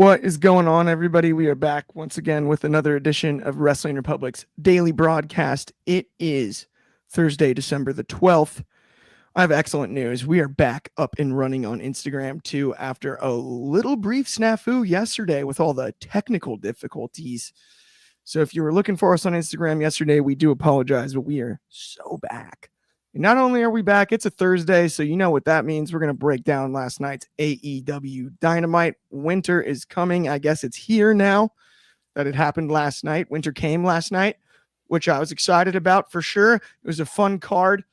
What is going on, everybody? We are back once again with another edition of Wrestling Republic's daily broadcast. It is Thursday, December the 12th. I have excellent news. We are back up and running on Instagram too after a little brief snafu yesterday with all the technical difficulties. So if you were looking for us on Instagram yesterday, we do apologize, but we are so back. And not only are we back, it's a Thursday, so you know what that means. We're going to break down last night's AEW Dynamite. Winter is coming. I guess it's here now that it happened last night. Winter came last night, which I was excited about for sure. It was a fun card.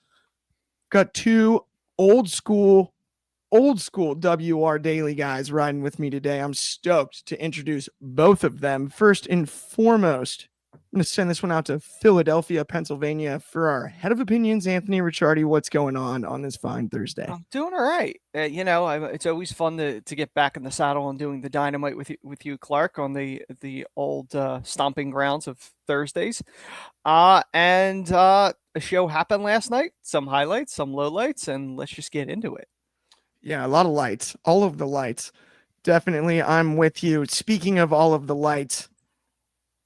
Got two old school WR Daily guys riding with me today. I'm stoked to introduce both of them. First and foremost, I'm going to send this one out to Philadelphia, Pennsylvania for our head of opinions, Anthony Ricciardi. What's going on this fine Thursday? I'm doing all right. It's always fun to get back in the saddle and doing the Dynamite with you, Clark, on the old stomping grounds of Thursdays. And a show happened last night. Some highlights, some lowlights, and let's just get into it. Yeah, a lot of lights. All of the lights. Definitely, I'm with you. Speaking of all of the lights,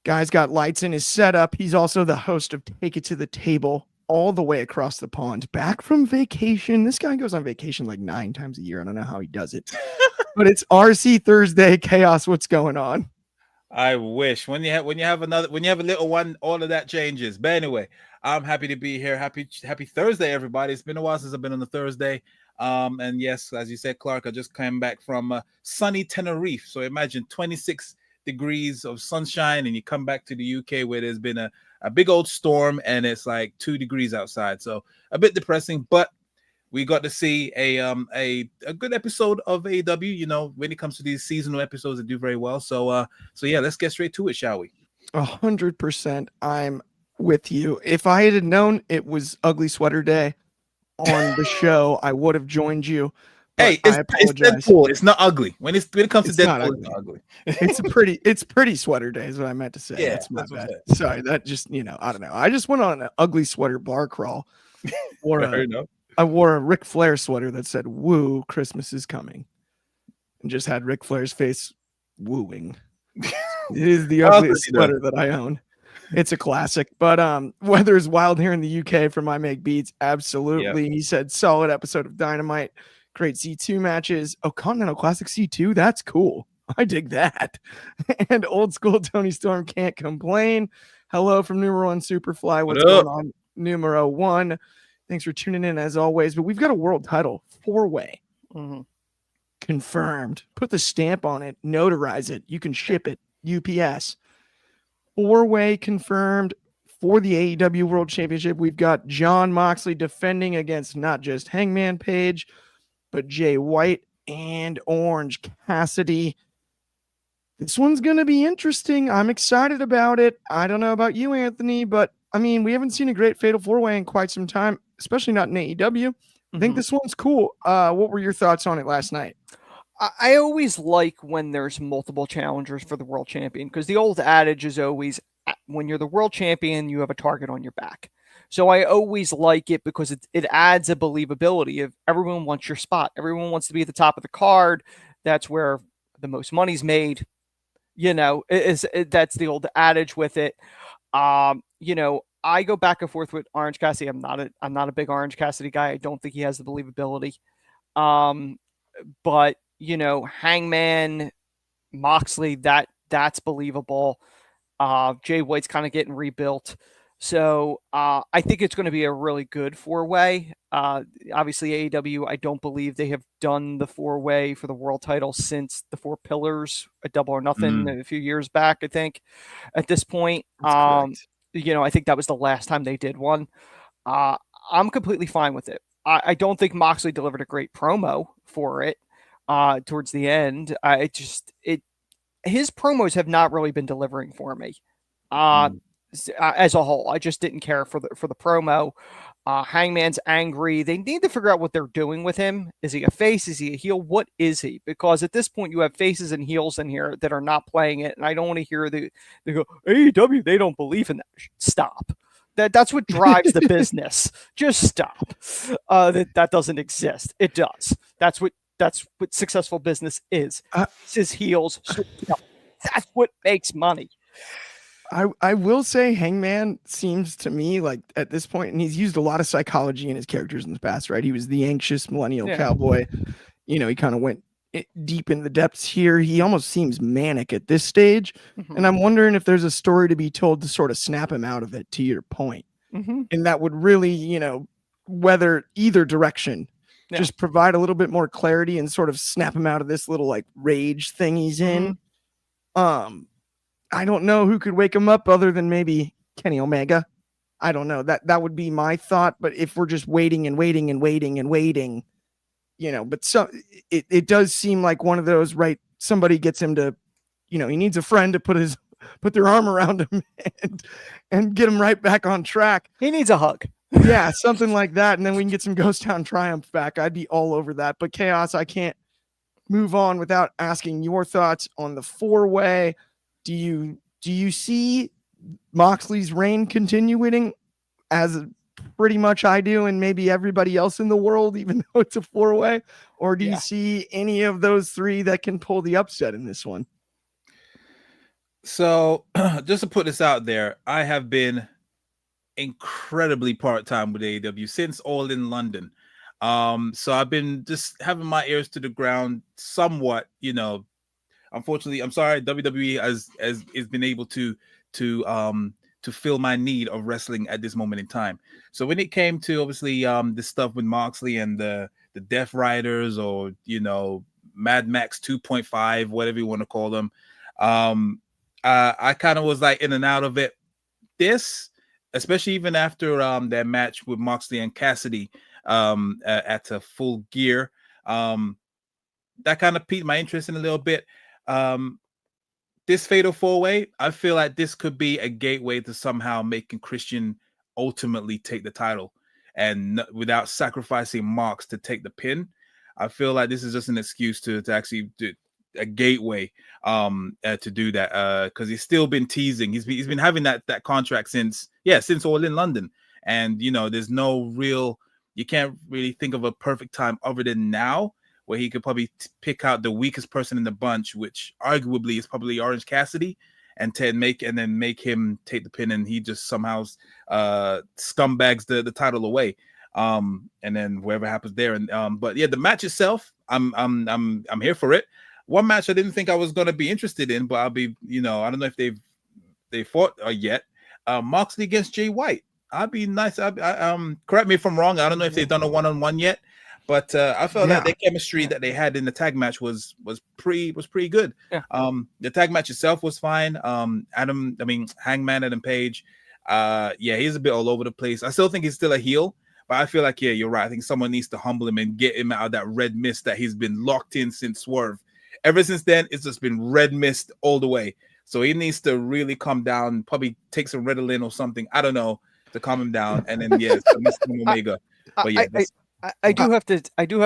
guy's got lights in his setup. He's also the host of Take It to the Table all the way across the pond, back from vacation. This guy goes on vacation like 9 times a year. I don't know how he does it, but it's RC Thursday. Chaos. What's going on? I wish when you have a little one, all of that changes. But anyway, I'm happy to be here. Happy Thursday, everybody. It's been a while since I've been on the Thursday. And yes, as you said, Clark, I just came back from sunny Tenerife. So imagine 26 degrees of sunshine, and you come back to the UK where there's been a big old storm and it's like 2 degrees outside. So a bit depressing, but we got to see a good episode of AEW. You know, when it comes to these seasonal episodes, they do very well. So yeah, let's get straight to it, shall we? 100%. I'm with you. If I had known it was Ugly Sweater Day on the show, I would have joined you. Hey, it's Deadpool. It's not ugly. When it comes to Deadpool, it's not ugly. It's pretty sweater day is what I meant to say. Yeah, that's my bad. Sorry, that just, I don't know. I just went on an ugly sweater bar crawl. I wore a Ric Flair sweater that said, "Woo, Christmas is coming," and just had Ric Flair's face wooing. It is the ugliest sweater that I own. It's a classic, but weather is wild here in the UK from I Make Beats. Absolutely. Yep. He said, solid episode of Dynamite. Great C2 matches. Oh, Continental Classic C2. That's cool. I dig that. And old school Tony Storm can't complain. Hello from numero 1 Superfly. What's going on? Numero 1. Thanks for tuning in as always. But we've got a world title 4-way. Mm-hmm. Confirmed. Put the stamp on it. Notarize it. You can ship it. UPS. 4-way confirmed for the AEW World Championship. We've got Jon Moxley defending against not just Hangman Page, but Jay White and Orange Cassidy. This one's going to be interesting. I'm excited about it. I don't know about you, Anthony, but I mean, we haven't seen a great Fatal 4-way in quite some time, especially not in AEW. I think this one's cool. What were your thoughts on it last night? I always like when there's multiple challengers for the world champion, because the old adage is always, when you're the world champion, you have a target on your back. So I always like it because it adds a believability of everyone wants your spot. Everyone wants to be at the top of the card. That's where the most money's made. That's the old adage with it. I go back and forth with Orange Cassidy. I'm not a big Orange Cassidy guy. I don't think he has the believability. But Hangman, Moxley, that's believable. Jay White's kind of getting rebuilt. So I think it's going to be a really good 4-way. Obviously, AEW, I don't believe they have done the 4-way for the world title since the 4 Pillars, a Double or Nothing a few years back, I think, at this point. I think that was the last time they did one. I'm completely fine with it. I don't think Moxley delivered a great promo for it towards the end. His promos have not really been delivering for me. As a whole, I just didn't care for the promo. Hangman's angry. They need to figure out what they're doing with him. Is he a face? Is he a heel? What is he? Because at this point, you have faces and heels in here that are not playing it, and I don't want to hear they go, AEW, they don't believe in that. Stop. That's what drives the business. Just stop. That doesn't exist. It does. That's what That's what successful business is. Uh, This is heels. That's what makes money. I will say Hangman seems to me like at this point, and he's used a lot of psychology in his characters in the past, right? He was the anxious millennial cowboy. He kind of went deep in the depths here. He almost seems manic at this stage. Mm-hmm. And I'm wondering if there's a story to be told to sort of snap him out of it, to your point. Mm-hmm. And that would really, whether either direction, just provide a little bit more clarity and sort of snap him out of this little like rage thing he's in. I don't know who could wake him up other than maybe Kenny Omega. I don't know. That would be my thought. But if we're just waiting and waiting and waiting and waiting, but so it does seem like one of those, right? Somebody gets him to, he needs a friend to put their arm around him and get him right back on track. He needs a hug. Yeah, something like that. And then we can get some Ghost Town Triumph back. I'd be all over that. But Chaos, I can't move on without asking your thoughts on the 4-way. Do you see Moxley's reign continuing as pretty much I do and maybe everybody else in the world, even though it's a 4-way? Or do you see any of those three that can pull the upset in this one? So just to put this out there, I have been incredibly part-time with AEW since All in London. So I've been just having my ears to the ground somewhat, Unfortunately, I'm sorry, WWE has been able to fill my need of wrestling at this moment in time. So when it came to obviously the stuff with Moxley and the Death Riders, or Mad Max 2.5, whatever you want to call them, I kind of was like in and out of it. This, especially even after their match with Moxley and Cassidy at a Full Gear, that kind of piqued my interest in a little bit. This Fatal 4-way, I feel like this could be a gateway to somehow making Christian ultimately take the title, and without sacrificing Mox to take the pin. I feel like this is just an excuse to actually do a gateway to do that, because he's still been teasing. He's been having that contract since All in London, and there's no real, you can't really think of a perfect time other than now, where he could probably pick out the weakest person in the bunch, which arguably is probably Orange Cassidy, and make him take the pin, and he just somehow scumbags the title away. And then whatever happens there. And but yeah, the match itself, I'm here for it. One match I didn't think I was gonna be interested in, but I'll be, I don't know if they fought yet. Moxley against Jay White. I'd be nice. Correct me if I'm wrong. I don't know if they've done a one-on-one yet. But I felt that the chemistry that they had in the tag match was pretty good. Yeah. The tag match itself was fine. Hangman Adam Page, he's a bit all over the place. I still think he's still a heel, but I feel like you're right. I think someone needs to humble him and get him out of that red mist that he's been locked in since Swerve. Ever since then, it's just been red mist all the way. So he needs to really calm down. Probably take some Ritalin or something. I don't know, to calm him down. And then Mr. Omega. But yeah. I do have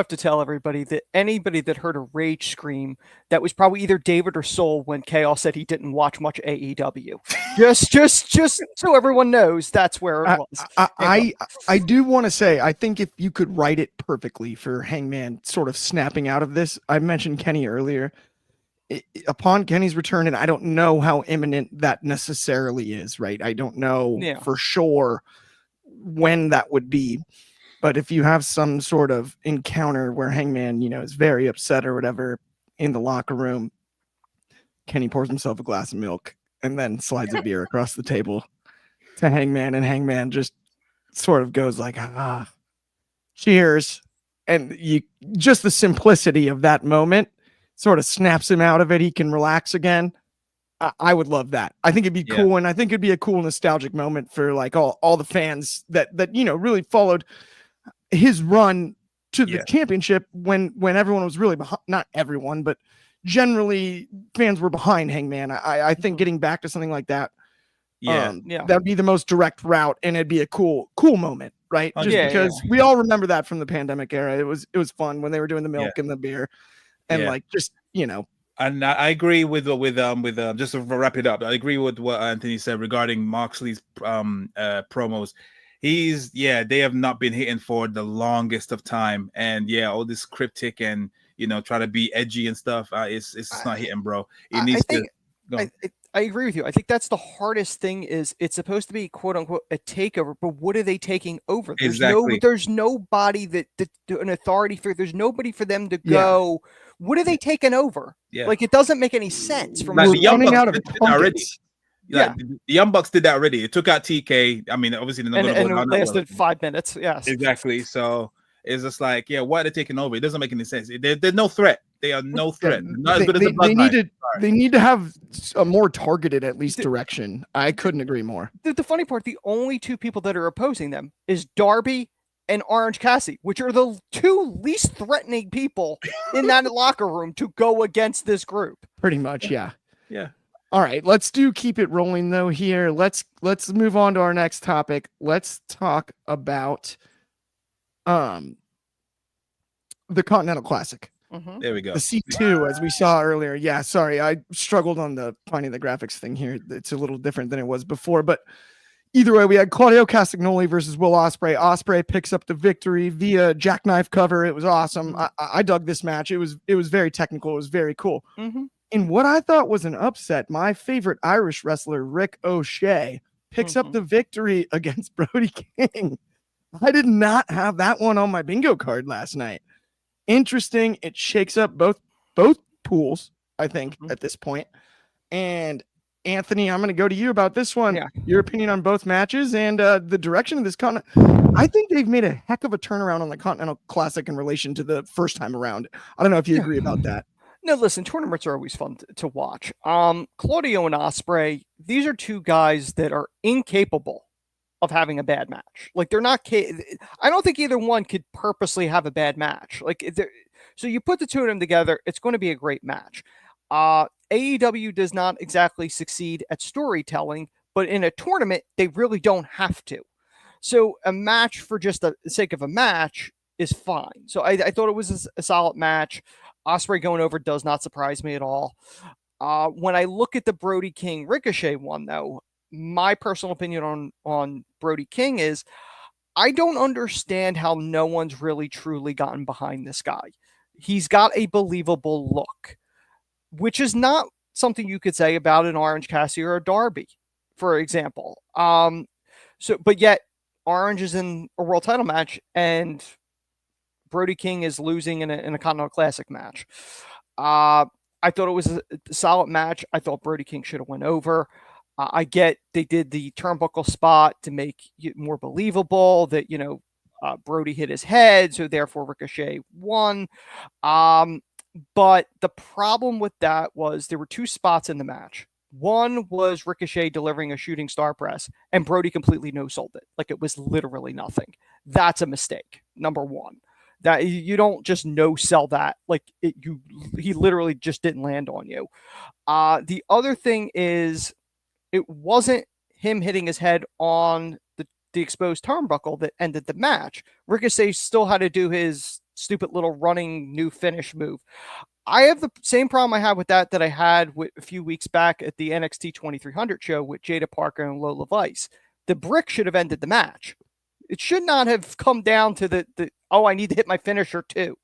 to tell everybody that anybody that heard a rage scream, that was probably either David or Soul when Chaos said he didn't watch much AEW. just so everyone knows, that's where it was. I do want to say, I think if you could write it perfectly for Hangman sort of snapping out of this, I mentioned Kenny earlier. Upon Kenny's return, and I don't know how imminent that necessarily is, right? I don't know for sure when that would be. But if you have some sort of encounter where Hangman, is very upset or whatever in the locker room, Kenny pours himself a glass of milk and then slides a beer across the table to Hangman, and Hangman just sort of goes like, cheers. And just the simplicity of that moment sort of snaps him out of it. He can relax again. I would love that. I think it'd be cool. And I think it'd be a cool nostalgic moment for like all the fans that really followed his run to the championship when everyone was really behind, not everyone, but generally fans were behind Hangman. I think getting back to something like that, that'd be the most direct route, and it'd be a cool moment, right? Just because we all remember that from the pandemic era. It was fun when they were doing the milk and the beer, and And I agree with just to wrap it up. I agree with what Anthony said regarding Moxley's promos. They have not been hitting for the longest of time, and all this cryptic and try to be edgy and stuff. It's not hitting, bro. It I needs think to. I agree with you. I think that's the hardest thing. Is it's supposed to be quote unquote a takeover, but what are they taking over? Exactly. There's nobody that an authority figure. There's nobody for them to go. What are they taking over? Yeah. Like it doesn't make any sense. From Like we're the Young running Bucks out of did that already. plunkets. Like, the Young Bucks did that already. It took out TK. I mean, obviously, they're not going to go down it that lasted well. 5 minutes. Yes, Exactly. So it's just like, why are they taking over? It doesn't make any sense. They're no threat. They are no threat. Not as good as the Bloodline. They need to have a more targeted, at least, direction. I couldn't agree more. The funny part, the only two people that are opposing them is Darby and Orange Cassidy, which are the two least threatening people in that locker room to go against this group. Pretty much, yeah. Yeah. All right, let's keep it rolling though here. Let's move on to our next topic. Let's talk about the Continental Classic. Mm-hmm. There we go. The C2, as we saw earlier. Yeah, sorry, I struggled on the finding the graphics thing here. It's a little different than it was before, but either way, we had Claudio Castagnoli versus Will Ospreay. Ospreay picks up the victory via jackknife cover. It was awesome. I dug this match. It was very technical. It was very cool. Mm-hmm. In what I thought was an upset, my favorite Irish wrestler, Rick O'Shea, picks up the victory against Brody King. I did not have that one on my bingo card last night. Interesting. It shakes up both pools, I think, at this point. And Anthony, I'm going to go to you about this one. Yeah. Your opinion on both matches and the direction of this continent. I think they've made a heck of a turnaround on the Continental Classic in relation to the first time around. I don't know if you agree about that. No, listen, tournaments are always fun to watch. Claudio and Ospreay, these are two guys that are incapable of having a bad match. Like they're not. I don't think either one could purposely have a bad match. Like so, you put the two of them together, it's going to be a great match. AEW does not exactly succeed at storytelling, but in a tournament, they really don't have to. So a match for just the sake of a match is fine. So I thought it was a solid match. Ospreay going over does not surprise me at all. When I look at the Brody King Ricochet one, though, my personal opinion on Brody King is I don't understand how no one's really truly gotten behind this guy. He's got a believable look, which is not something you could say about an Orange Cassidy or a Darby, for example. But yet Orange is in a world title match and Brody King is losing in a Continental Classic match. I thought it was a solid match. I thought Brody King should have went over. I get they did the turnbuckle spot to make it more believable that, Brody hit his head, so therefore Ricochet won. But the problem with that was there were two spots in the match. One was Ricochet delivering a shooting star press, and Brody completely no-sold it. Like it was literally nothing. That's a mistake, number one. That you don't just no-sell that. Like he literally just didn't land on you. The other thing is it wasn't him hitting his head on the exposed turnbuckle that ended the match. Ricochet still had to do his stupid little running new finish move. I have the same problem I had with that I had a few weeks back at the NXT 2300 show with Jada Parker and Lola Vice. The brick should have ended the match. It should not have come down to I need to hit my finisher too.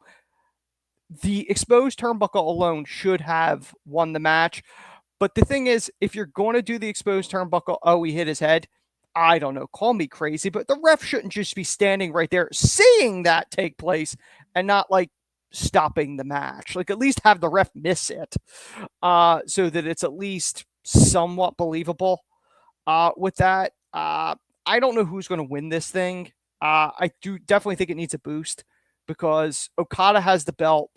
The exposed turnbuckle alone should have won the match. But the thing is, if you're going to do the exposed turnbuckle, he hit his head. I don't know, call me crazy, but the ref shouldn't just be standing right there seeing that take place and not like stopping the match. Like at least have the ref miss it so that it's at least somewhat believable. With that, I don't know who's going to win this thing. I do definitely think it needs a boost because Okada has the belt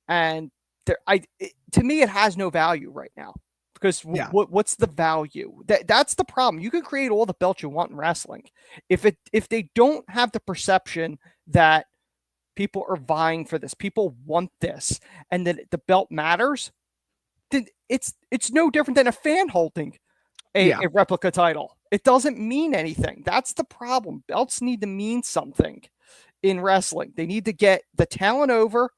and to me, it has no value right now. Because what's the value? That's the problem. You can create all the belts you want in wrestling. If they don't have the perception that people are vying for this, people want this, and that the belt matters, then it's no different than a fan holding a replica title. It doesn't mean anything. That's the problem. Belts need to mean something in wrestling. They need to get the talent over.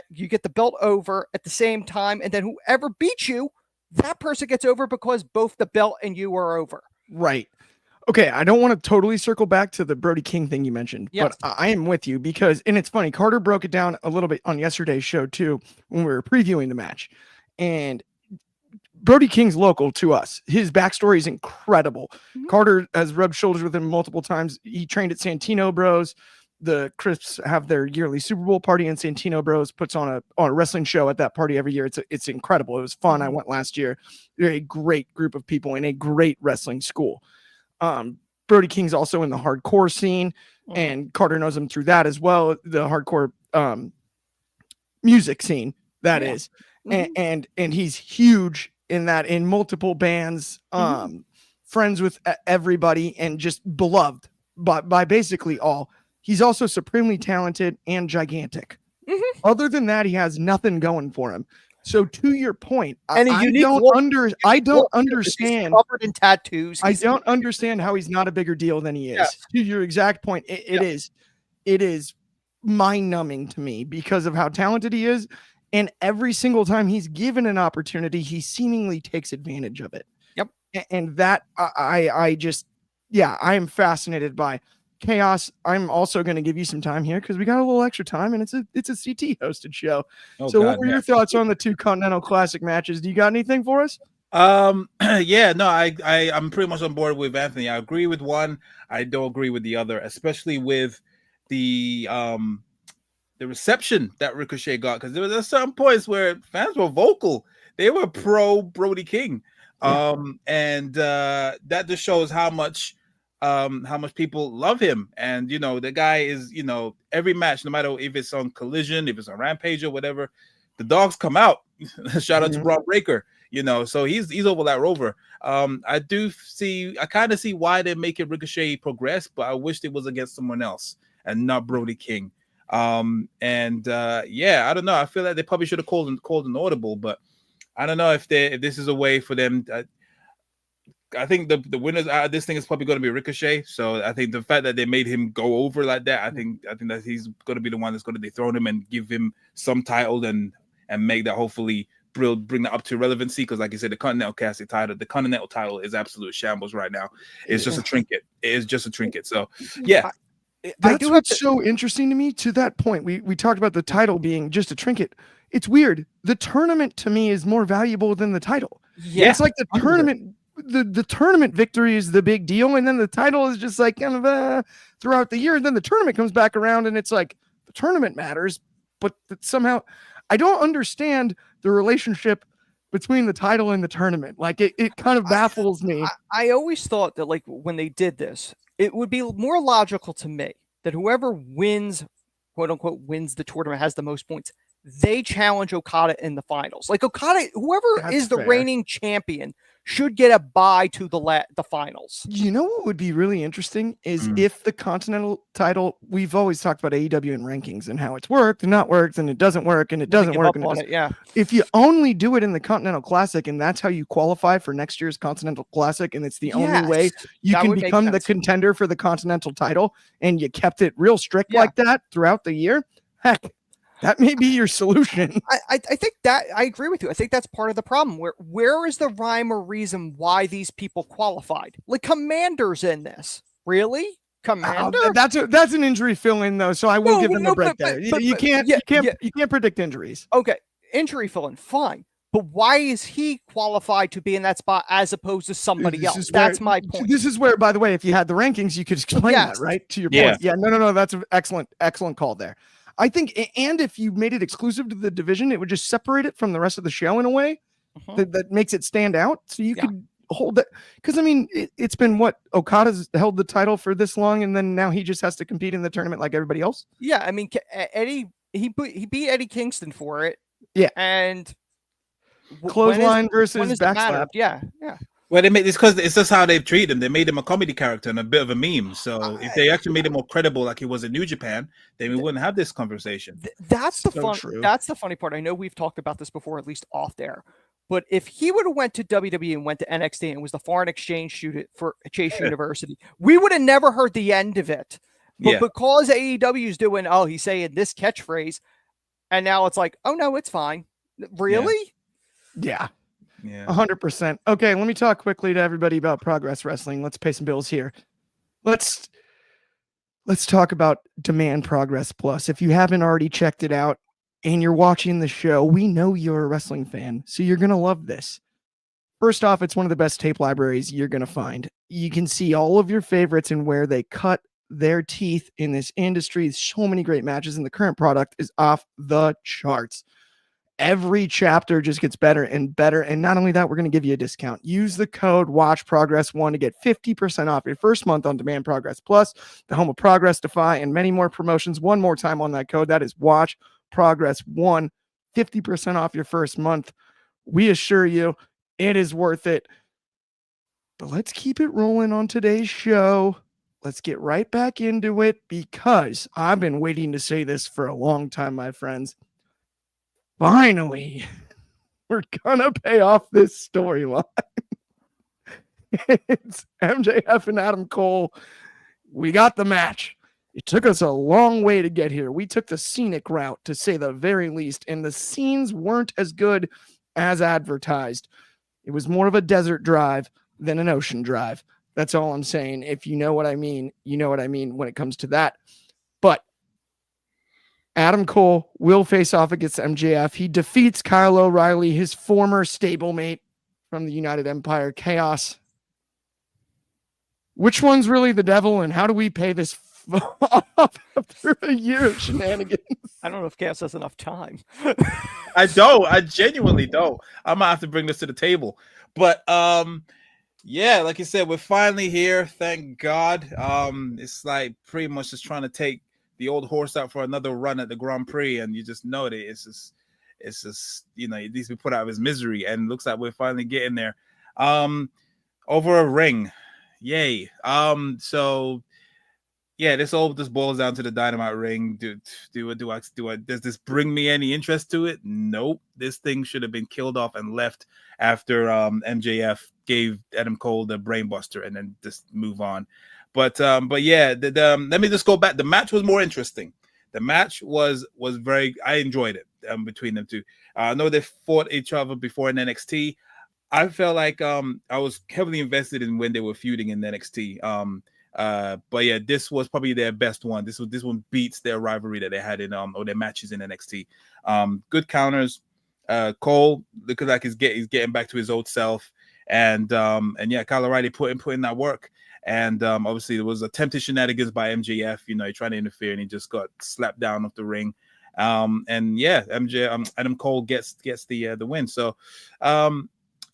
You get the belt over at the same time, and then whoever beats you, that person gets over because both the belt and you are over. Right. Okay, I don't want to totally circle back to the Brody King thing you mentioned, Yes. but I am with you because, and it's funny, Carter broke it down a little bit on yesterday's show too when we were previewing the match. And Brody King's local to us. His backstory is incredible. Mhm. Carter has rubbed shoulders with him multiple times. He trained at Santino Bros. The Crisps have their yearly Super Bowl party, and Santino Bros puts on a wrestling show at that party every year. It's incredible. It was fun. I went last year. They're a great group of people in a great wrestling school. Brody King's also in the hardcore scene, and Carter knows him through that as well. The hardcore music scene that is, and he's huge in that, in multiple bands, friends with everybody, and just beloved by basically all. He's also supremely talented and gigantic. Other than that, he has nothing going for him. So to your point, I don't understand. Covered in tattoos. I don't understand how he's not a bigger deal than he is. Yes. To your exact point, it is mind-numbing to me because of how talented he is, and every single time he's given an opportunity, he seemingly takes advantage of it. Yep. And that I am fascinated by. Chaos, I'm also going to give you some time here because we got a little extra time, and it's a CT hosted show. What were your thoughts on the two Continental Classic matches? Do you got anything for us? I'm pretty much on board with Anthony. I agree with one. I don't agree with the other, especially with the reception that Ricochet got, because there was certain points where fans were vocal. They were pro Brody King, and that just shows how much people love him. And the guy is, every match, no matter if it's on Collision, if it's on Rampage or whatever, the dogs come out. Shout out to Braun Breaker, so he's over that Rover. I kind of see why they're making Ricochet progress, but I wish it was against someone else and not Brody King. I don't know. I feel like they probably should have called an audible, but I don't know if this is a way for them. I think the winners out of this thing is probably going to be Ricochet. So I think the fact that they made him go over like that, I think that he's going to be the one that's going to dethrone him and give him some title and make that, hopefully bring that up to relevancy. Because like you said, the Continental title is absolute shambles right now. It's just a trinket. It is just a trinket. So yeah. That's what's so interesting to me. To that point, we talked about the title being just a trinket. It's weird. The tournament to me is more valuable than the title. Yeah. It's like the tournament. The tournament victory is the big deal, and then the title is just like kind of throughout the year. And then the tournament comes back around, and it's like the tournament matters, but somehow I don't understand the relationship between the title and the tournament. Like it kind of baffles me. I always thought that, like, when they did this, it would be more logical to me that whoever wins, quote unquote, wins the tournament, has the most points, they challenge Okada in the finals. Like whoever is the reigning champion should get a bye to the finals. You know what would be really interesting is if the Continental title, we've always talked about AEW and rankings and how it's worked and not worked, and it doesn't work and it doesn't work. If you only do it in the Continental Classic and that's how you qualify for next year's Continental Classic, and it's the only way you can become the contender for the Continental title, and you kept it real strict like that throughout the year, heck, that may be your solution. I think that I agree with you. I think that's part of the problem. Where is the rhyme or reason why these people qualified? Like Commander's in this. Really? Commander? That's an injury fill-in though, so I will give them a break there. You can't predict injuries. Okay, injury fill-in, fine. But why is he qualified to be in that spot as opposed to somebody else? That's my point. This is where, by the way, if you had the rankings, you could explain that, right? To your point. Yeah, no, that's an excellent call there. I think, and if you made it exclusive to the division, it would just separate it from the rest of the show in a way that makes it stand out. So you could hold that. Because, I mean, it's been what? Okada's held the title for this long, and then now he just has to compete in the tournament like everybody else? Yeah, I mean, Eddie, he beat Eddie Kingston for it. Yeah. And clothesline versus backslap. Yeah. Well, they made this because it's just how they treat him. They made him a comedy character and a bit of a meme. So if they actually made him more credible, like he was in New Japan, then we wouldn't have this conversation. That's the funny part. I know we've talked about this before, at least off there. But if he would have went to WWE and went to NXT and was the foreign exchange student for Chase University, we would have never heard the end of it. But because AEW is doing, he's saying this catchphrase, and now it's like, oh no, it's fine. Really? Yeah. Yeah. 100%. Okay, let me talk quickly to everybody about Progress Wrestling. Let's pay some bills here. Let's talk about Demand Progress Plus. If you haven't already checked it out and you're watching the show, we know you're a wrestling fan, so you're going to love this. First off, it's one of the best tape libraries you're going to find. You can see all of your favorites and where they cut their teeth in this industry. So many great matches, and the current product is off the charts. Every chapter just gets better and better. And not only that, we're going to give you a discount. Use the code WATCHPROGRESS1 to get 50% off your first month on Demand Progress Plus, the home of Progress Defy, and many more promotions. One more time on that code. That is WATCHPROGRESS1, 50% off your first month. We assure you it is worth it. But let's keep it rolling on today's show. Let's get right back into it, because I've been waiting to say this for a long time, my friends. Finally, we're gonna pay off this storyline. It's MJF and Adam Cole. We got the match. It took us a long way to get here. We took the scenic route, to say the very least, and the scenes weren't as good as advertised. It was more of a desert drive than an ocean drive. That's all I'm saying. If you know what I mean, you know what I mean when it comes to that. But Adam Cole will face off against MJF. He defeats Kyle O'Reilly, his former stablemate from the United Empire, Chaos. Which one's really the devil, and how do we pay this off after a year of shenanigans? I don't know if Chaos has enough time. I don't. I genuinely don't. I might have to bring this to the table. But yeah, like you said, we're finally here. Thank God. It's like pretty much just trying to take the old horse out for another run at the Grand Prix, and you just know that it's just you know, it needs to be put out of his misery, and it looks like we're finally getting there. Over a ring. Yay. So yeah, this boils down to the Dynamite ring. Does this bring me any interest to it? Nope. This thing should have been killed off and left after MJF gave Adam Cole the brainbuster, and then just move on. But yeah, let me just go back. The match was more interesting. The match was very. I enjoyed it between them two. I know they fought each other before in NXT. I felt like I was heavily invested in when they were feuding in NXT. But yeah, this was probably their best one. This one beats their rivalry that they had in or their matches in NXT. Good counters. Cole looks like he's getting back to his old self, and yeah, Kyle O'Reilly put in that work. And obviously there was attempted shenanigans by MJF. You know, he tried to interfere and he just got slapped down off the ring. And yeah, Adam Cole gets the win. So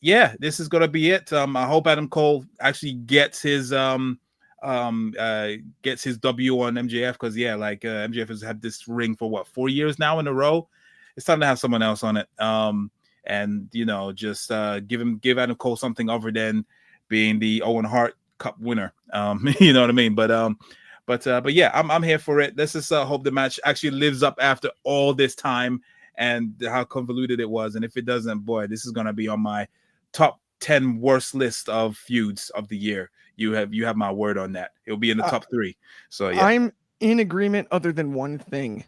yeah, this is gonna be it. I hope Adam Cole actually gets his W on MJF, because yeah, like MJF has had this ring for 4 years now in a row. It's time to have someone else on it. And you know, just give Adam Cole something other than being the Owen Hart Cup winner. You know what I mean? But yeah, I'm here for it. Let's just hope the match actually lives up after all this time and how convoluted it was. And if it doesn't, boy, this is gonna be on my top 10 worst list of feuds of the year. You have my word on that. It'll be in the top 3. So yeah, I'm in agreement, other than one thing.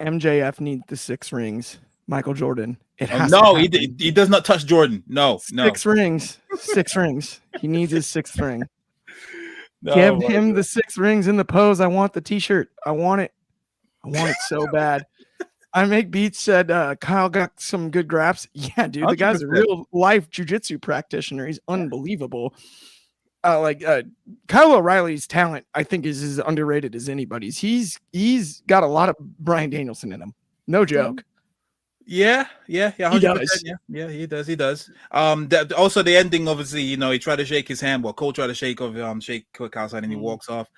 MJF needs the 6 rings. Michael Jordan. It has no, he does not touch Jordan. No. 6 rings. 6 rings. He needs his 6th ring. No, Give him the 6 rings in the pose. I want the t-shirt. I want it. I want it so bad. I Make Beats said Kyle got some good graps. Yeah, dude. The guy's a 100%. real life jiu-jitsu practitioner. He's unbelievable. Kyle O'Reilly's talent, I think, is as underrated as anybody's. He's got a lot of Bryan Danielson in him. No joke. Yeah, 100%. He does. Yeah, he does. Also the ending, obviously, you know, he tried to shake his hand. Well, Cole tried to shake Quick outside, and he walks off.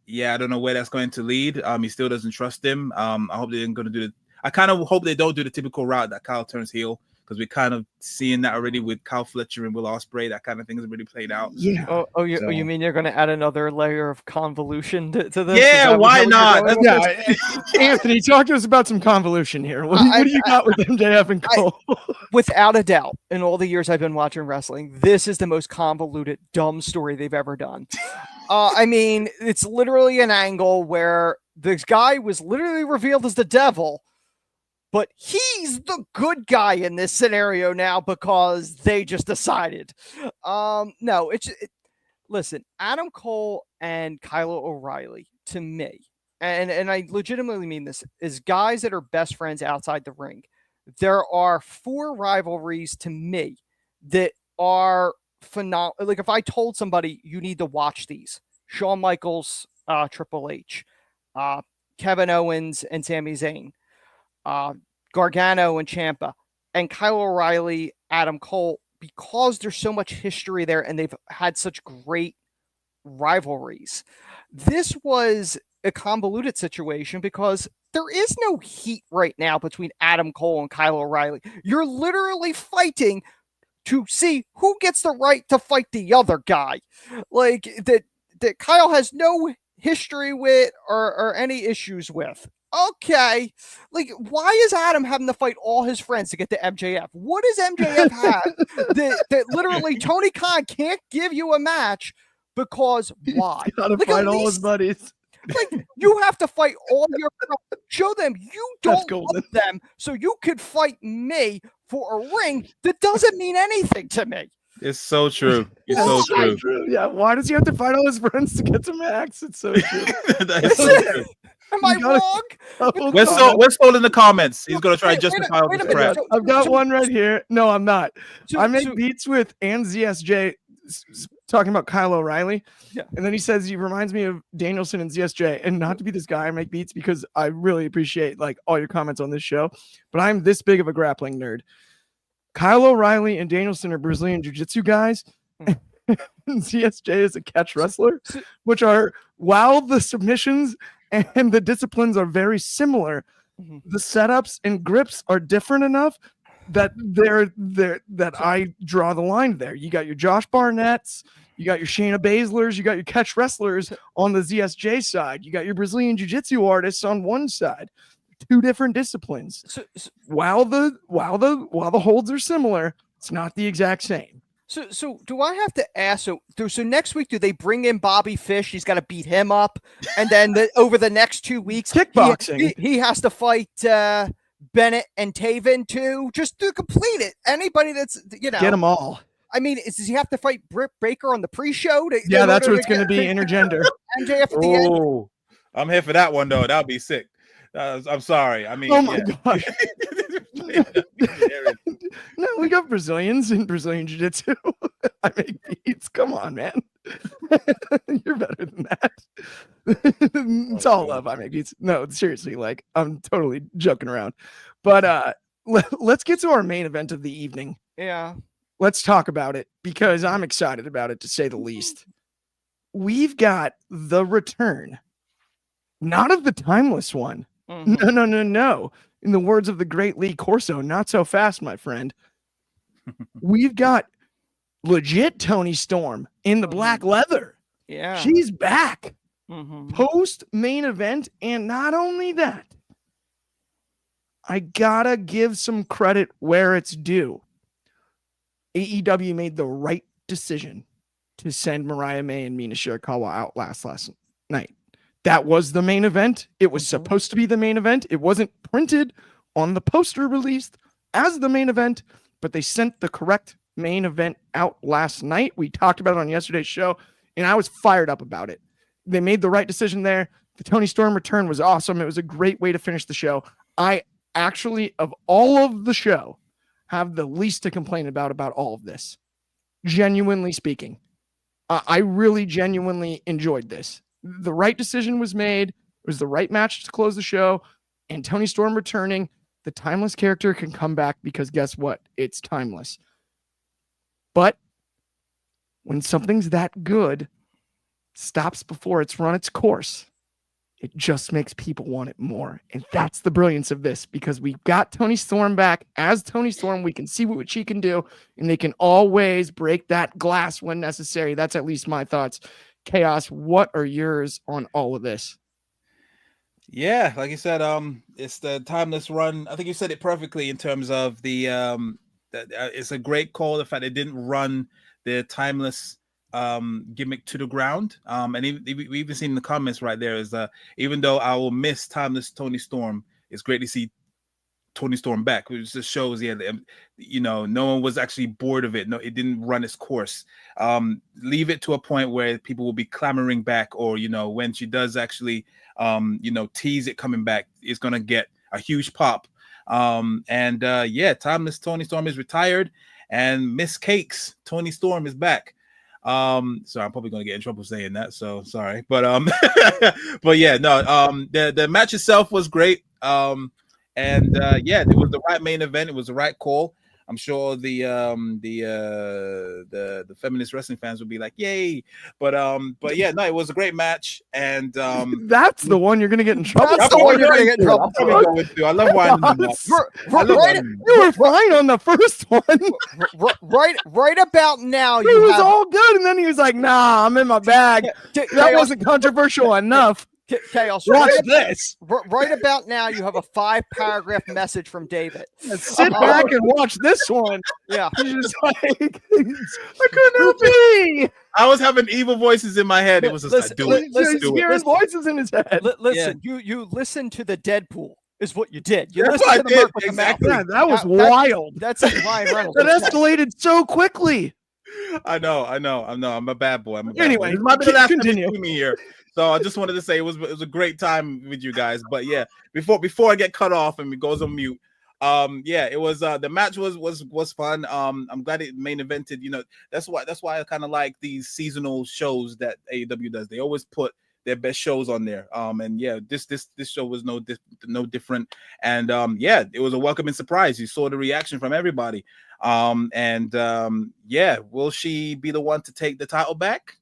Yeah, I don't know where that's going to lead. He still doesn't trust him. I hope they're going to do I kind of hope they don't do the typical route that Kyle turns heel, because we're kind of seeing that already with Kyle Fletcher and Will Ospreay. That kind of thing has already played out. Yeah. You mean you're going to add another layer of convolution to this? Yeah, why not? Yeah, Anthony, talk to us about some convolution here. What do you got with MJF and Cole? Without a doubt, in all the years I've been watching wrestling, this is the most convoluted, dumb story they've ever done. I mean, it's literally an angle where this guy was literally revealed as the devil, but he's the good guy in this scenario now because they just decided. No, listen, Adam Cole and Kyle O'Reilly, to me, and I legitimately mean this, is guys that are best friends outside the ring. There are 4 rivalries to me that are phenomenal. Like if I told somebody you need to watch these, Shawn Michaels, Triple H, Kevin Owens and Sami Zayn, Gargano and Ciampa, and Kyle O'Reilly, Adam Cole, because there's so much history there and they've had such great rivalries. This was a convoluted situation because there is no heat right now between Adam Cole and Kyle O'Reilly. You're literally fighting to see who gets the right to fight the other guy. Like that Kyle has no history with or any issues with. Okay, like why is Adam having to fight all his friends to get to MJF? What does MJF have that literally Tony Khan can't give you a match because why? He's gotta fight all his buddies. Like you have to fight all your friends. Show them you don't love them, so you could fight me for a ring that doesn't mean anything to me. It's so true. It's so true. Yeah, why does he have to fight all his friends to get to Max? It's so true. That's so true. Am I wrong? We're sold in the comments. He's gonna try to justify all this crap. I've got one right here. No, I'm not. I make beats with and ZSJ talking about Kyle O'Reilly. Yeah. And then he says he reminds me of Danielson and ZSJ. And not to be this guy, I make beats because I really appreciate like all your comments on this show. But I'm this big of a grappling nerd. Kyle O'Reilly and Danielson are Brazilian Jiu-Jitsu guys. And ZSJ is a catch wrestler, which are, while the submissions and the disciplines are very similar, the setups and grips are different enough that that I draw the line there. You got your Josh Barnett's, you got your Shayna Baszler's, you got your catch wrestlers on the ZSJ side, you got your Brazilian Jiu-Jitsu artists on one side. 2 different disciplines. So while the holds are similar, it's not the exact same. So do I have to ask? So next week, do they bring in Bobby Fish? He's got to beat him up, and then over the next 2 weeks, kickboxing. He has to fight Bennett and Taven too, just to complete it. Anybody that's get them all. I mean, does he have to fight Britt Baker on the pre-show? Yeah, that's what it's going to be. Intergender. MJF at the end. I'm here for that one though. That'll be sick. I'm sorry. I mean, oh my gosh. No, we got Brazilians in Brazilian Jiu-Jitsu. I make beats. Come on, man. You're better than that. It's all love. I make beats. No, seriously, like I'm totally joking around. But let's get to our main event of the evening. Yeah. Let's talk about it because I'm excited about it, to say the least. We've got the return, not of the timeless one. No. In the words of the great Lee Corso, not so fast, my friend. We've got legit Toni Storm in the black leather. Yeah. She's back. Post main event. And not only that, I gotta give some credit where it's due. AEW made the right decision to send Mariah May and Mina Shirakawa out last night. That was the main event. It was supposed to be the main event. It wasn't printed on the poster released as the main event, but they sent the correct main event out last night. We talked about it on yesterday's show, and I was fired up about it. They made the right decision there. The Toni Storm return was awesome. It was a great way to finish the show. I actually, of all of the show, have the least to complain about all of this. Genuinely speaking, I really genuinely enjoyed this. The right decision was made. It was the right match to close the show. And Toni Storm returning, the timeless character can come back because guess what? It's timeless. But when something's that good, stops before it's run its course, it just makes people want it more. And that's the brilliance of this, because we got Toni Storm back as Toni Storm. We can see what she can do, and they can always break that glass when necessary. That's at least my thoughts. Chaos, what are yours on all of this? Yeah, like you said, it's the timeless run. I think you said it perfectly in terms of the it's a great call. The fact they didn't run the timeless gimmick to the ground. And we even seen in the comments right there is even though I will miss timeless Toni Storm, it's great to see Toni Storm back, which just shows, no one was actually bored of it. No, it didn't run its course. Leave it to a point where people will be clamoring back, or when she does actually, tease it coming back, it's gonna get a huge pop. Timeless Toni Storm is retired, and Miss Cakes Toni Storm is back. So I'm probably gonna get in trouble saying that, so sorry, but the match itself was great. It was the right main event. It was the right call. I'm sure the feminist wrestling fans would be like, "Yay!" But it was a great match, and that's the one you're gonna get in trouble. That's the one you're gonna get in trouble. I love winding them up. You were fine on the first one. Right about now, he was all good, and then he was like, "Nah, I'm in my bag." That wasn't controversial enough. Chaos. Watch this. Right about now, you have a 5-paragraph message from David. Sit back and watch this one. Yeah. He's just like, I couldn't help it. I was having evil voices in my head. It was just like, do it. He's hearing voices in his head. Listen, you listened to the Deadpool. Is what you did. You That's listened what to I the did. Merc with Exactly. the mouth. Yeah, that was wild. That's like Ryan Reynolds. That escalated so quickly. I know. I'm a bad boy. Anyway, this might be the last time continue. you see me here. So I just wanted to say it was a great time with you guys. But yeah, before I get cut off and it goes on mute, it was the match was fun. I'm glad it main evented. That's why I kind of like these seasonal shows that AEW does. They always put their best shows on there. This show was no different. And it was a welcoming surprise. You saw the reaction from everybody. Will she be the one to take the title back?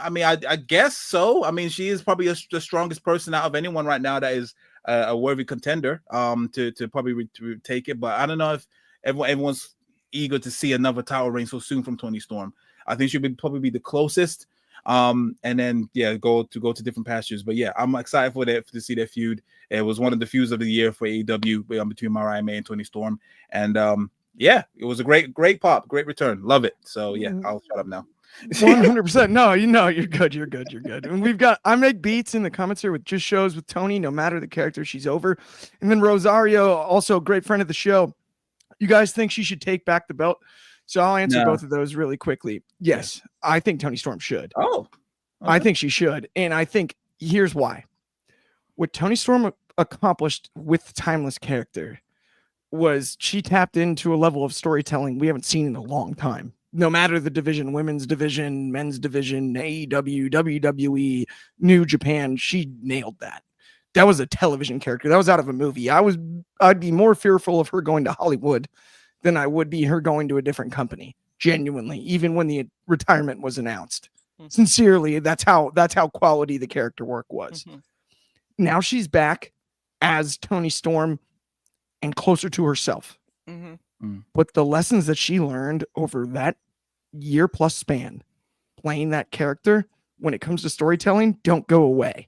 I mean, I guess so. I mean, she is probably the strongest person out of anyone right now that is a worthy contender to probably take it. But I don't know if everyone's eager to see another title reign so soon from Toni Storm. I think she'll probably be the closest. And then go to different pastures. But I'm excited to see their feud. It was one of the feuds of the year for AEW between Mariah May and Toni Storm. And it was a great pop, great return. Love it. So I'll shut up now. 100%. No, you're good. And I make beats in the comments here with just shows with Toni, no matter the character, she's over. And then Rosario, also a great friend of the show. You guys think she should take back the belt? So I'll answer both of those really quickly. Yes, I think Toni Storm should. Oh, okay. I think she should. And I think here's why. What Toni Storm accomplished with the Timeless character was she tapped into a level of storytelling we haven't seen in a long time. No matter the division, women's division, men's division, AEW, WWE, New Japan, she nailed that. That was a television character. That was out of a movie. I'd be more fearful of her going to Hollywood than I would be her going to a different company. Genuinely, even when the retirement was announced. Mm-hmm. Sincerely, that's how quality the character work was. Mm-hmm. Now she's back as Toni Storm and closer to herself. Mm-hmm. But the lessons that she learned over that year plus span playing that character when it comes to storytelling don't go away.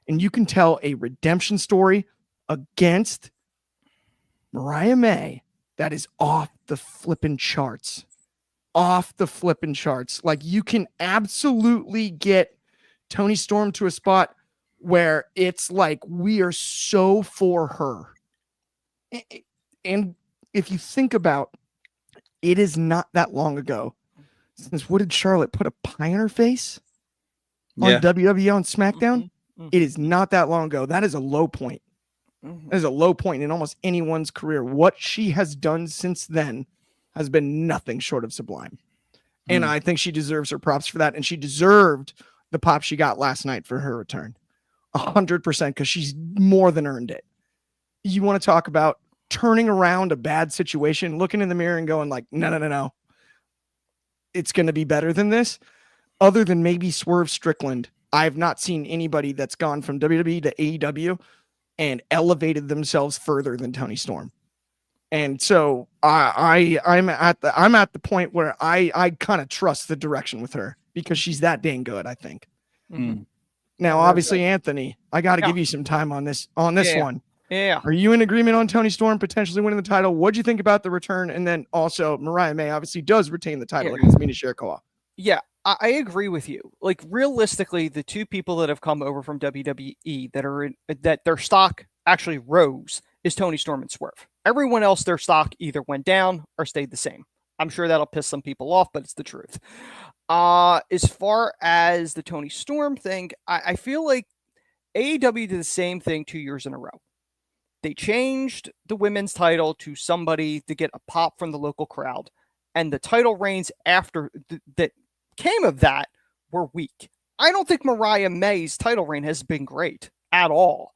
And you can tell a redemption story against Mariah May that is off the flippin' charts. Like, you can absolutely get Toni Storm to a spot where it's like we are so for her. And if you think about it, is not that long ago since what did Charlotte put a pie in her face on WWE on SmackDown? Mm-hmm. It is not that long ago. That is a low point. Mm-hmm. That is a low point in almost anyone's career. What she has done since then has been nothing short of sublime. Mm-hmm. And I think she deserves her props for that. And she deserved the pop she got last night for her return. 100%, because she's more than earned it. You want to talk about turning around a bad situation, looking in the mirror and going like, no. It's going to be better than this. Other than maybe Swerve Strickland, I have not seen anybody that's gone from WWE to AEW and elevated themselves further than Toni Storm. And so I'm at the point where I kind of trust the direction with her because she's that dang good, I think. Mm-hmm. Now, obviously, Anthony, I got to give you some time on this one. Yeah. Are you in agreement on Toni Storm potentially winning the title? What'd you think about the return? And then also Mariah May obviously does retain the title against Mina Shirkowa. Yeah, I agree with you. Like, realistically, the two people that have come over from WWE that their stock actually rose is Toni Storm and Swerve. Everyone else, their stock either went down or stayed the same. I'm sure that'll piss some people off, but it's the truth. As far as the Toni Storm thing, I feel like AEW did the same thing 2 years in a row. They changed the women's title to somebody to get a pop from the local crowd, and the title reigns after that came of that were weak. I don't think Mariah May's title reign has been great at all.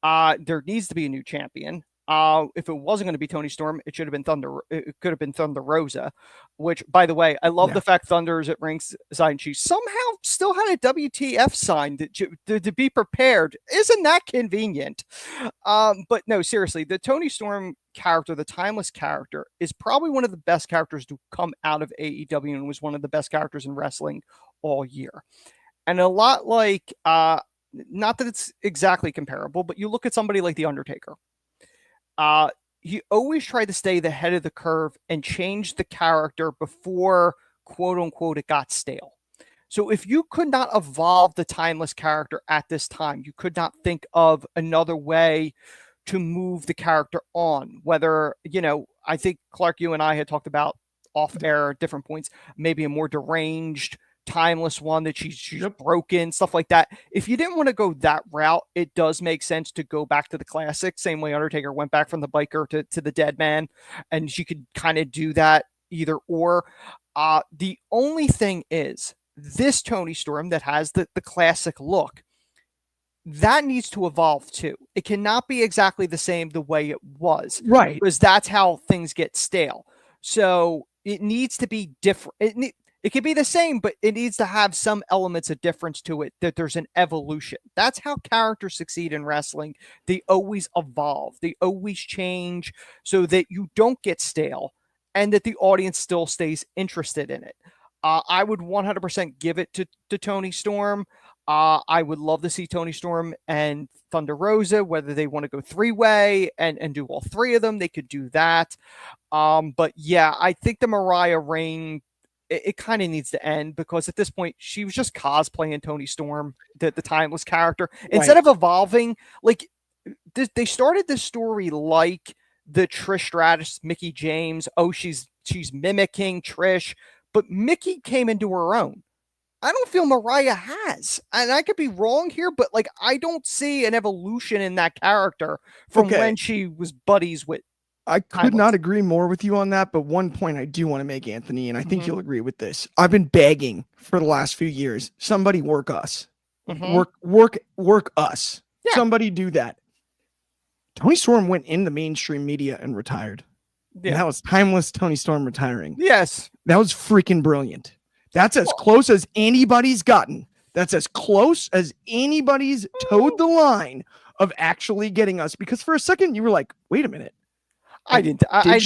There needs to be a new champion. If it wasn't going to be Toni Storm, it should have been Thunder. It could have been Thunder Rosa, which, by the way, I love the fact Thunder is at ringside. She somehow still had a WTF sign to be prepared. Isn't that convenient? But no, seriously, the Toni Storm character, the timeless character, is probably one of the best characters to come out of AEW and was one of the best characters in wrestling all year. And a lot like, not that it's exactly comparable, but you look at somebody like The Undertaker. He always tried to stay the head of the curve and change the character before, quote unquote, it got stale. So if you could not evolve the timeless character at this time, you could not think of another way to move the character on. Whether, I think Clark, you and I had talked about off air at different points, maybe a more deranged, timeless one that she's broken, stuff like that. If you didn't want to go that route, it does make sense to go back to the classic, same way Undertaker went back from the biker to the dead man, and she could kind of do that either or. The only thing is, this Toni Storm that has the classic look, that needs to evolve too. It cannot be exactly the same the way it was, right? Because that's how things get stale. So it needs to be different. It could be the same, but it needs to have some elements of difference to it, that there's an evolution. That's how characters succeed in wrestling. They always evolve. They always change so that you don't get stale and that the audience still stays interested in it. I would 100% give it to Toni Storm. I would love to see Toni Storm and Thunder Rosa, whether they want to go three-way and do all three of them, they could do that. But yeah, I think the Mariah reign, it kind of needs to end, because at this point she was just cosplaying Toni Storm, the timeless character, instead of evolving. Like they started this story like the Trish Stratus, Mickie James. Oh, she's mimicking Trish, but Mickie came into her own. I don't feel Mariah has, and I could be wrong here, but like I don't see an evolution in that character from when she was buddies with. I could not agree more with you on that, but one point I do want to make, Anthony, and I think you'll agree with this. I've been begging for the last few years, somebody work us. Work us. Yeah. Somebody do that. Toni Storm went in the mainstream media and retired. Yeah. And that was timeless Toni Storm retiring. Yes. That was freaking brilliant. That's as close as anybody's gotten. That's as close as anybody's towed the line of actually getting us. Because for a second you were like, wait a minute. I didn't think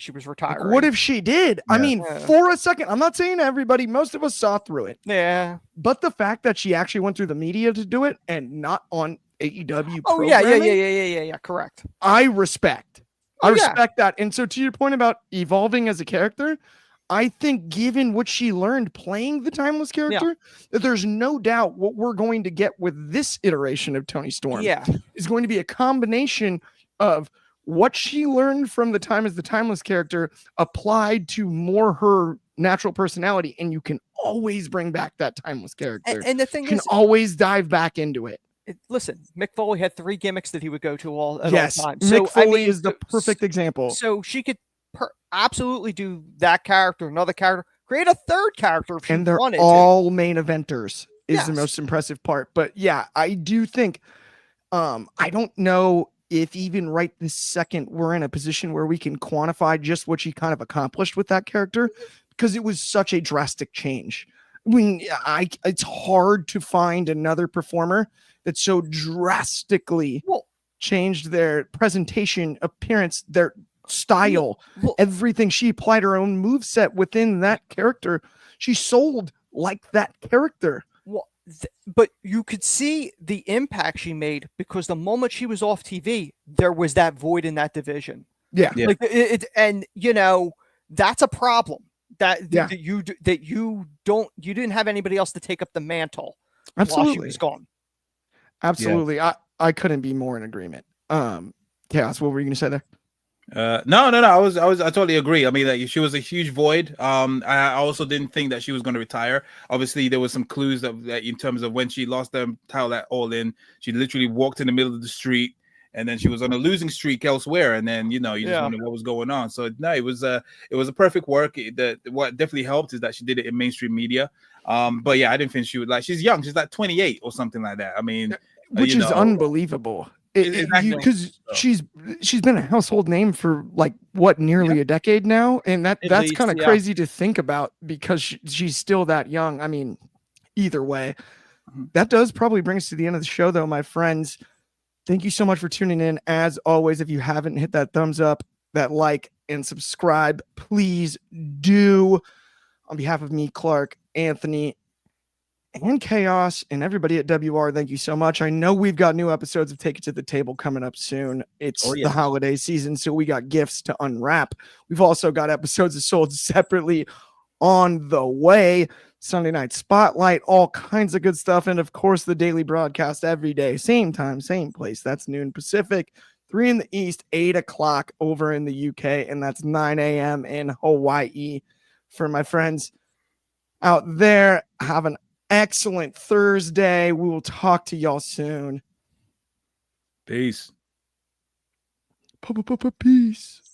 she was retiring. Like, what if she did? Yeah. I mean, for a second, I'm not saying everybody, most of us saw through it. Yeah. But the fact that she actually went through the media to do it and not on AEW. Oh, yeah. Correct. I respect that. And so to your point about evolving as a character, I think given what she learned playing the timeless character, that there's no doubt what we're going to get with this iteration of Toni Storm is going to be a combination of what she learned from the time as the timeless character applied to more her natural personality. And you can always bring back that timeless character. And the thing is, you can always dive back into it. Listen, Mick Foley had 3 gimmicks that he would go to all times. So Mick Foley is the perfect example. So she could absolutely do that character, another character, create a third character if she wanted to. And they're all main eventers is the most impressive part. But yeah, I do think, I don't know if even right this second we're in a position where we can quantify just what she kind of accomplished with that character, because it was such a drastic change. I mean, it's hard to find another performer that so drastically changed their presentation, appearance, their style, everything. She applied her own moveset within that character. She sold like that character. But you could see the impact she made, because the moment she was off TV, there was that void in that division. Yeah. Like and that's a problem you didn't have anybody else to take up the mantle. Absolutely. While she was gone. Absolutely. Yeah. I couldn't be more in agreement. Chaos, what were you gonna say there? No. I totally agree. I mean, like, she was a huge void. I also didn't think that she was going to retire. Obviously, there was some clues that in terms of when she lost the title at All In, she literally walked in the middle of the street, and then she was on a losing streak elsewhere, and then you just wonder what was going on. So no, it was a perfect work. What definitely helped is that she did it in mainstream media. But yeah, I didn't think she would she's young. She's like 28 or something like that. I mean, which is unbelievable. Because she's been a household name for nearly a decade now, and that's kind of crazy to think about because she's still that young. I mean, either way, that does probably bring us to the end of the show, though, my friends. Thank you so much for tuning in. As always, if you haven't hit that thumbs up, that like, and subscribe, please do. On behalf of me, Clark, Anthony, and Chaos, and everybody at WR, thank you so much. I know we've got new episodes of Take It to the Table coming up soon. It's the holiday season, so we got gifts to unwrap. We've also got episodes of Sold Separately on the way. Sunday Night Spotlight, all kinds of good stuff. And of course, the daily broadcast every day, same time, same place. That's noon Pacific, 3 in the East, 8 o'clock over in the UK, and that's 9 a.m. in Hawaii. For my friends out there, have an excellent Thursday. We will talk to y'all soon. Peace. Peace.